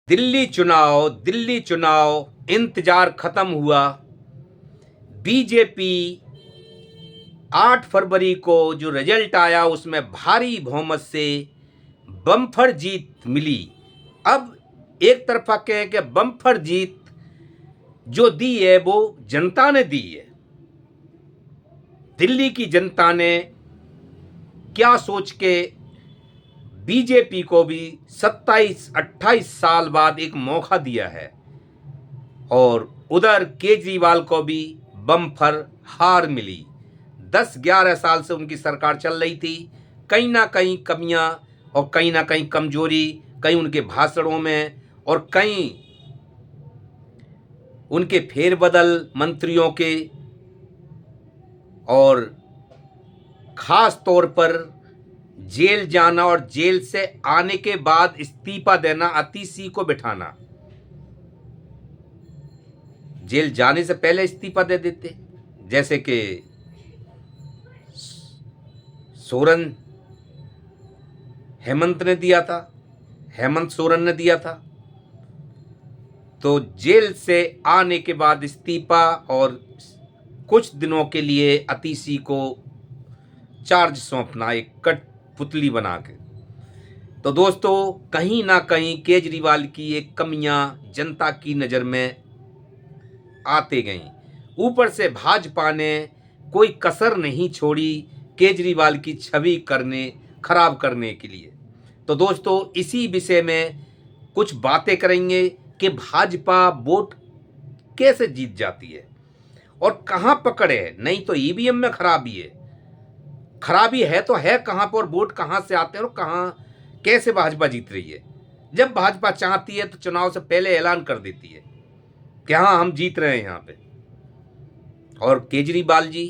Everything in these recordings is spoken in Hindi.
दिल्ली चुनाव इंतजार खत्म हुआ। बीजेपी 8 फरवरी को जो रिजल्ट आया उसमें भारी बहुमत से बम्पर जीत मिली। अब एक तरफा कहें कि बम्पर जीत जो दी है वो जनता ने दी है। दिल्ली की जनता ने क्या सोच के बीजेपी को भी 27-28 साल बाद एक मौका दिया है, और उधर केजरीवाल को भी बम्पर हार मिली। 10-11 साल से उनकी सरकार चल रही थी। कहीं ना कहीं कमियां और कहीं ना कहीं कमजोरी, कहीं उनके भाषणों में और कहीं उनके फेरबदल मंत्रियों के, और खास तौर पर जेल जाना और जेल से आने के बाद इस्तीफा देना, अतिशी को बिठाना। जेल जाने से पहले इस्तीफा दे देते, जैसे कि सोरेन हेमंत ने दिया था, हेमंत सोरेन ने दिया था। तो जेल से आने के बाद इस्तीफा और कुछ दिनों के लिए अतिशी को चार्ज सौंपना, एक कठपुतली बना के। तो दोस्तों, कहीं ना कहीं केजरीवाल की एक कमियां जनता की नज़र में आते गईं। ऊपर से भाजपा ने कोई कसर नहीं छोड़ी केजरीवाल की छवि खराब करने के लिए। तो दोस्तों, इसी विषय में कुछ बातें करेंगे कि भाजपा वोट कैसे जीत जाती है और कहां पकड़ है। नहीं तो ईवीएम में खराबी है, खराबी है तो है कहां पर, और वोट कहां से आते हैं और कहां कैसे भाजपा जीत रही है। जब भाजपा चाहती है तो चुनाव से पहले ऐलान कर देती है कि हाँ, हम जीत रहे हैं यहाँ पे। और केजरीवाल जी,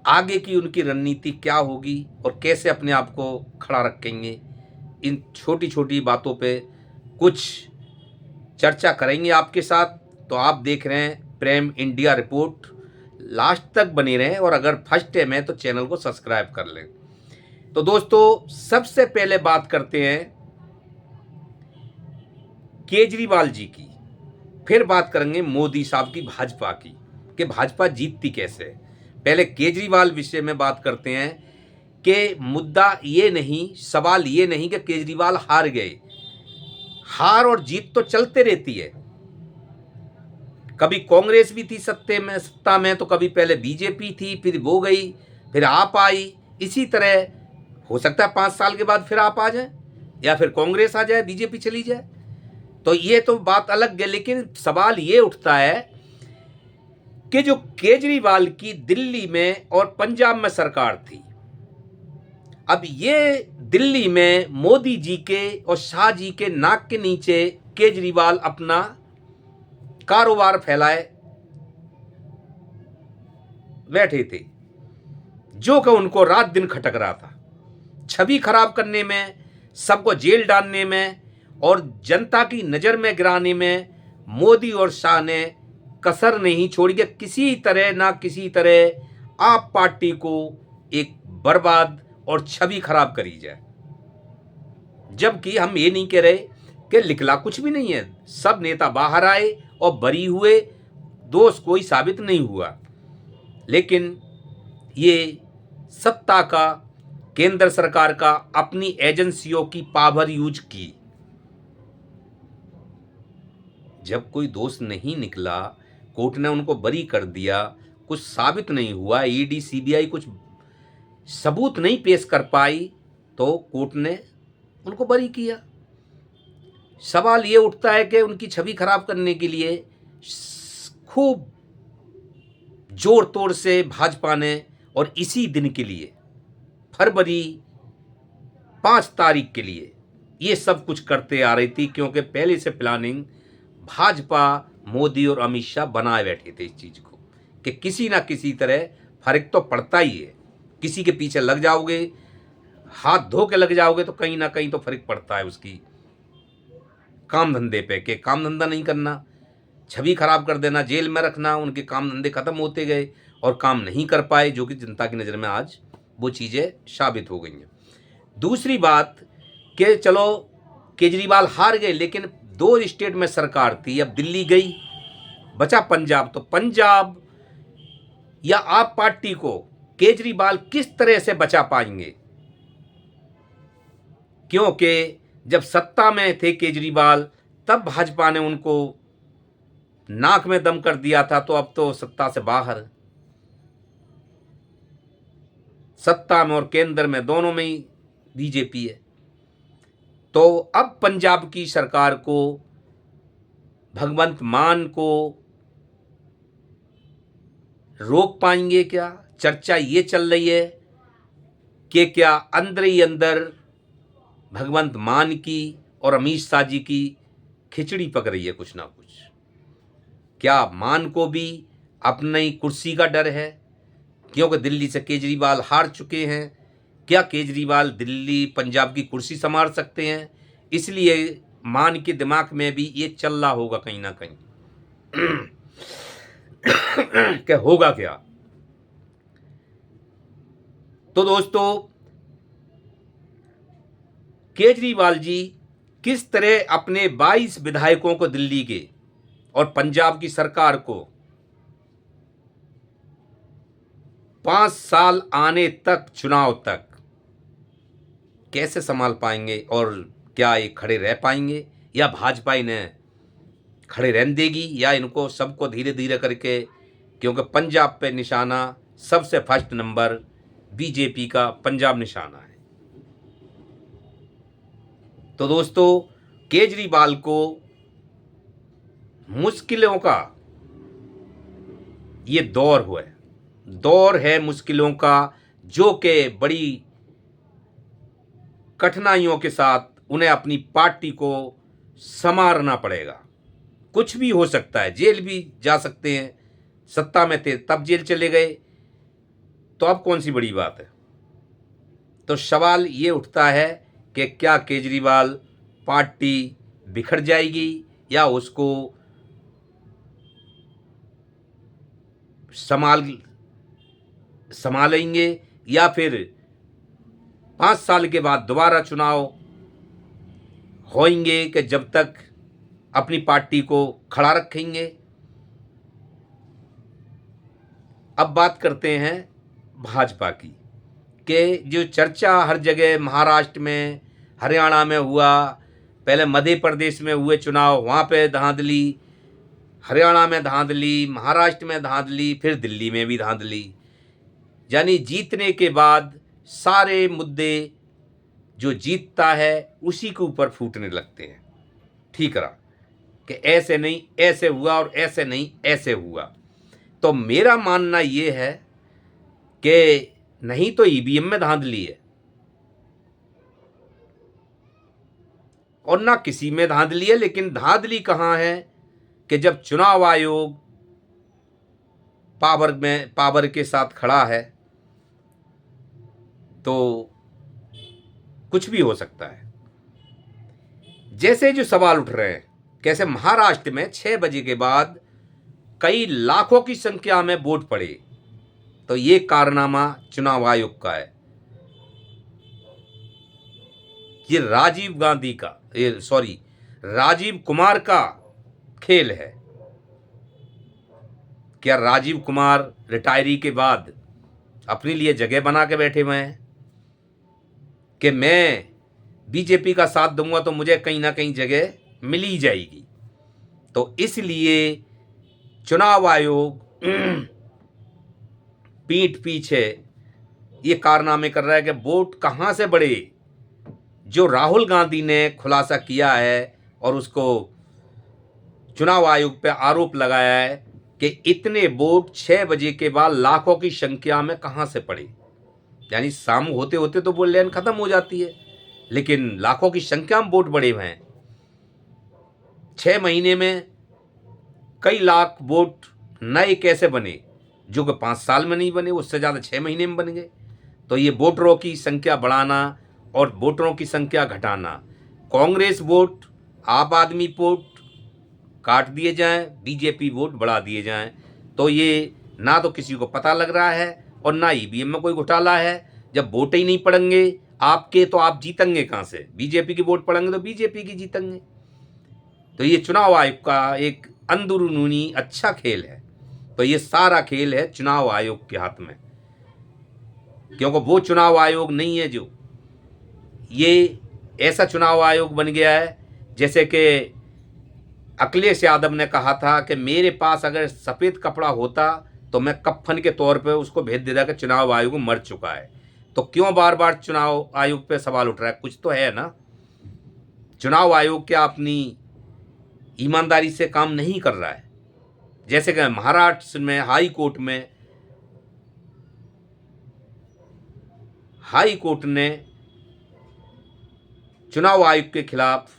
आगे की उनकी रणनीति क्या होगी और कैसे अपने आप को खड़ा रखेंगे, इन छोटी छोटी बातों पे कुछ चर्चा करेंगे आपके साथ। तो आप देख रहे हैं प्राइम इंडिया रिपोर्ट, लास्ट तक बने रहें, और अगर फर्स्ट टाइम है तो चैनल को सब्सक्राइब कर लें। तो दोस्तों, सबसे पहले बात करते हैं केजरीवाल जी की, फिर बात करेंगे मोदी साहब की, भाजपा की, कि भाजपा जीतती कैसे है। पहले केजरीवाल विषय में बात करते हैं कि मुद्दा ये नहीं, सवाल ये नहीं कि केजरीवाल हार गए। हार और जीत तो चलते रहती है। कभी कांग्रेस भी थी सत्ता में, तो कभी पहले बीजेपी थी, फिर वो गई, फिर आप आई। इसी तरह हो सकता है 5 साल के बाद फिर आप आ जाए, या फिर कांग्रेस आ जाए, बीजेपी चली जाए। तो ये तो बात अलग है, लेकिन सवाल ये उठता है कि जो केजरीवाल की दिल्ली में और पंजाब में सरकार थी, अब ये दिल्ली में मोदी जी के और शाह जी के नाक के नीचे केजरीवाल अपना कारोबार फैलाए बैठे थे, जो कि उनको रात दिन खटक रहा था, छवि खराब करने में, सबको जेल डालने में और जनता की नज़र में गिराने में मोदी और शाह ने कसर नहीं छोड़ी कि किसी तरह ना किसी तरह आप पार्टी को एक बर्बाद और छवि खराब करी जाए। जबकि हम ये नहीं कह रहे कि लिखला कुछ भी नहीं है, सब नेता बाहर आए और बरी हुए, दोष कोई साबित नहीं हुआ। लेकिन ये सत्ता का, केंद्र सरकार का, अपनी एजेंसियों की पावर यूज की। जब कोई दोष नहीं निकला, कोर्ट ने उनको बरी कर दिया, कुछ साबित नहीं हुआ, ईडी सीबीआई कुछ सबूत नहीं पेश कर पाई, तो कोर्ट ने उनको बरी किया। सवाल ये उठता है कि उनकी छवि खराब करने के लिए खूब जोर तोड़ से भाजपा ने, और इसी दिन के लिए फरवरी 5 तारीख के लिए ये सब कुछ करते आ रही थी, क्योंकि पहले से प्लानिंग भाजपा, मोदी और अमित शाह बनाए बैठे थे इस चीज़ को कि किसी ना किसी तरह फर्क तो पड़ता ही है। किसी के पीछे लग जाओगे, हाथ धो के लग जाओगे, तो कहीं ना कहीं तो फर्क पड़ता है उसकी काम धंधे पे, कि काम धंधा नहीं करना, छवि खराब कर देना, जेल में रखना। उनके काम धंधे खत्म होते गए और काम नहीं कर पाए, जो कि जनता की नज़र में आज वो चीज़ें साबित हो गई हैं। दूसरी बात कि चलो केजरीवाल हार गए, लेकिन 2 स्टेट में सरकार थी। अब दिल्ली गई, बचा पंजाब। तो पंजाब या आप पार्टी को केजरीवाल किस तरह से बचा पाएंगे? क्योंकि जब सत्ता में थे केजरीवाल, तब भाजपा ने उनको नाक में दम कर दिया था। तो अब तो सत्ता से बाहर, सत्ता में और केंद्र में, दोनों में ही बीजेपी है। तो अब पंजाब की सरकार को, भगवंत मान को रोक पाएंगे क्या? चर्चा ये चल रही है कि क्या अंदर ही अंदर भगवंत मान की और अमित शाह जी की खिचड़ी पक रही है कुछ ना कुछ। क्या मान को भी अपनी कुर्सी का डर है, क्योंकि दिल्ली से केजरीवाल हार चुके हैं? क्या केजरीवाल दिल्ली पंजाब की कुर्सी संभाल सकते हैं? इसलिए मान के दिमाग में भी ये चल रहा होगा कहीं ना कहीं क्या होगा क्या। तो दोस्तों, केजरीवाल जी किस तरह अपने 22 विधायकों को दिल्ली के और पंजाब की सरकार को 5 साल आने तक, चुनाव तक कैसे संभाल पाएंगे, और क्या ये खड़े रह पाएंगे, या भाजपा इन्हें खड़े रहने देगी, या इनको सबको धीरे धीरे करके, क्योंकि पंजाब पे निशाना सबसे फर्स्ट नंबर बीजेपी का पंजाब निशाना है। तो दोस्तों, केजरीवाल को मुश्किलों का ये दौर है मुश्किलों का, जो कि बड़ी कठिनाइयों के साथ उन्हें अपनी पार्टी को संवारना पड़ेगा। कुछ भी हो सकता है, जेल भी जा सकते हैं। सत्ता में थे तब जेल चले गए, तो अब कौन सी बड़ी बात है। तो सवाल ये उठता है कि क्या केजरीवाल पार्टी बिखर जाएगी, या उसको संभालेंगे, या फिर 5 साल के बाद दोबारा चुनाव होंगे कि जब तक अपनी पार्टी को खड़ा रखेंगे। अब बात करते हैं भाजपा की, कि जो चर्चा हर जगह महाराष्ट्र में, हरियाणा में हुआ, पहले मध्य प्रदेश में हुए चुनाव, वहाँ पे धांधली, हरियाणा में धांधली, महाराष्ट्र में धांधली, फिर दिल्ली में भी धांधली। यानी जीतने के बाद सारे मुद्दे जो जीतता है उसी के ऊपर फूटने लगते हैं। ठीक रहा कि ऐसे नहीं ऐसे हुआ, और ऐसे नहीं ऐसे हुआ। तो मेरा मानना ये है कि नहीं तो ईवीएम में धांधली है, और ना किसी में धांधली है। लेकिन धांधली कहाँ है कि जब चुनाव आयोग पावर के साथ खड़ा है, तो कुछ भी हो सकता है। जैसे जो सवाल उठ रहे हैं, कैसे महाराष्ट्र में 6 बजे के बाद कई लाखों की संख्या में वोट पड़े, तो ये कारनामा चुनाव आयोग का है। ये राजीव कुमार का खेल है। क्या राजीव कुमार रिटायरी के बाद अपने लिए जगह बना के बैठे हुए हैं कि मैं बीजेपी का साथ दूंगा तो मुझे कहीं ना कहीं जगह मिल ही जाएगी? तो इसलिए चुनाव आयोग पीठ पीछे ये कारनामे कर रहा है कि वोट कहाँ से बढ़े। जो राहुल गांधी ने खुलासा किया है और उसको चुनाव आयोग पे आरोप लगाया है कि इतने वोट 6 बजे के बाद लाखों की संख्या में कहाँ से पड़े। यानी शाम होते होते तो वोट लाइन खत्म हो जाती है, लेकिन लाखों की संख्या में वोट बढ़े हुए हैं। 6 महीने में कई लाख वोट नए कैसे बने, जो कि 5 साल में नहीं बने, उससे ज़्यादा 6 महीने में बन गए। तो ये वोटरों की संख्या बढ़ाना और वोटरों की संख्या घटाना, कांग्रेस वोट, आप आदमी वोट काट दिए जाएं, बीजेपी वोट बढ़ा दिए जाएं, तो ये ना तो किसी को पता लग रहा है और ना ईवीएम में कोई घोटाला है। जब वोट ही नहीं पड़ेंगे आपके तो आप जीतेंगे कहाँ से? बीजेपी की वोट पड़ेंगे तो बीजेपी की जीतेंगे। तो ये चुनाव आयोग का एक अंदरूनी अच्छा खेल है। तो ये सारा खेल है चुनाव आयोग के हाथ में, क्योंकि वो चुनाव आयोग नहीं है जो, ये ऐसा चुनाव आयोग बन गया है जैसे कि अखिलेश यादव ने कहा था कि मेरे पास अगर सफ़ेद कपड़ा होता तो मैं कफन के तौर पे उसको भेज देता कि चुनाव आयोग मर चुका है। तो क्यों बार बार चुनाव आयोग पे सवाल उठ रहा है? कुछ तो है ना। चुनाव आयोग क्या अपनी ईमानदारी से काम नहीं कर रहा है? जैसे कि महाराष्ट्र में हाई कोर्ट ने चुनाव आयोग के खिलाफ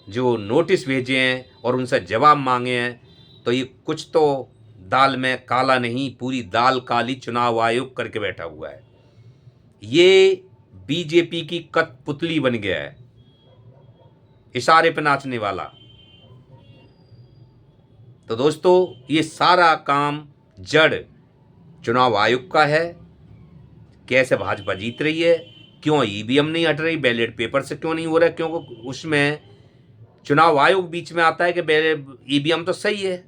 जो नोटिस भेजे हैं और उनसे जवाब मांगे हैं, तो ये कुछ तो दाल में काला नहीं, पूरी दाल काली चुनाव आयोग करके बैठा हुआ है। ये बीजेपी की कठपुतली बन गया है, इशारे पे नाचने वाला। तो दोस्तों, ये सारा काम जड़ चुनाव आयोग का है। कैसे भाजपा जीत रही है, क्यों ईवीएम नहीं हट रही, बैलेट पेपर से क्यों नहीं हो रहा है? क्योंकि उसमें चुनाव आयोग बीच में आता है कि ईवीएम तो सही है,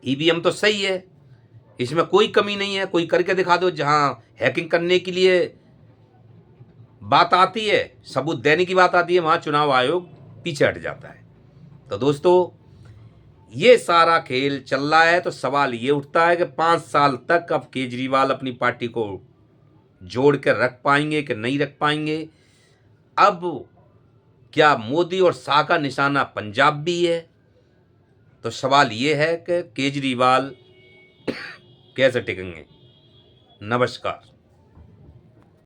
ईवीएम तो सही है, इसमें कोई कमी नहीं है, कोई करके दिखा दो। जहां हैकिंग करने के लिए बात आती है, सबूत देने की बात आती है, वहां चुनाव आयोग पीछे हट जाता है। तो दोस्तों, ये सारा खेल चल रहा है। तो सवाल ये उठता है कि 5 साल तक अब केजरीवाल अपनी पार्टी को जोड़ कर रख पाएंगे कि नहीं रख पाएंगे? अब क्या मोदी और शाह का निशाना पंजाब भी है? तो सवाल ये है कि केजरीवाल कैसे टिकेंगे? नमस्कार।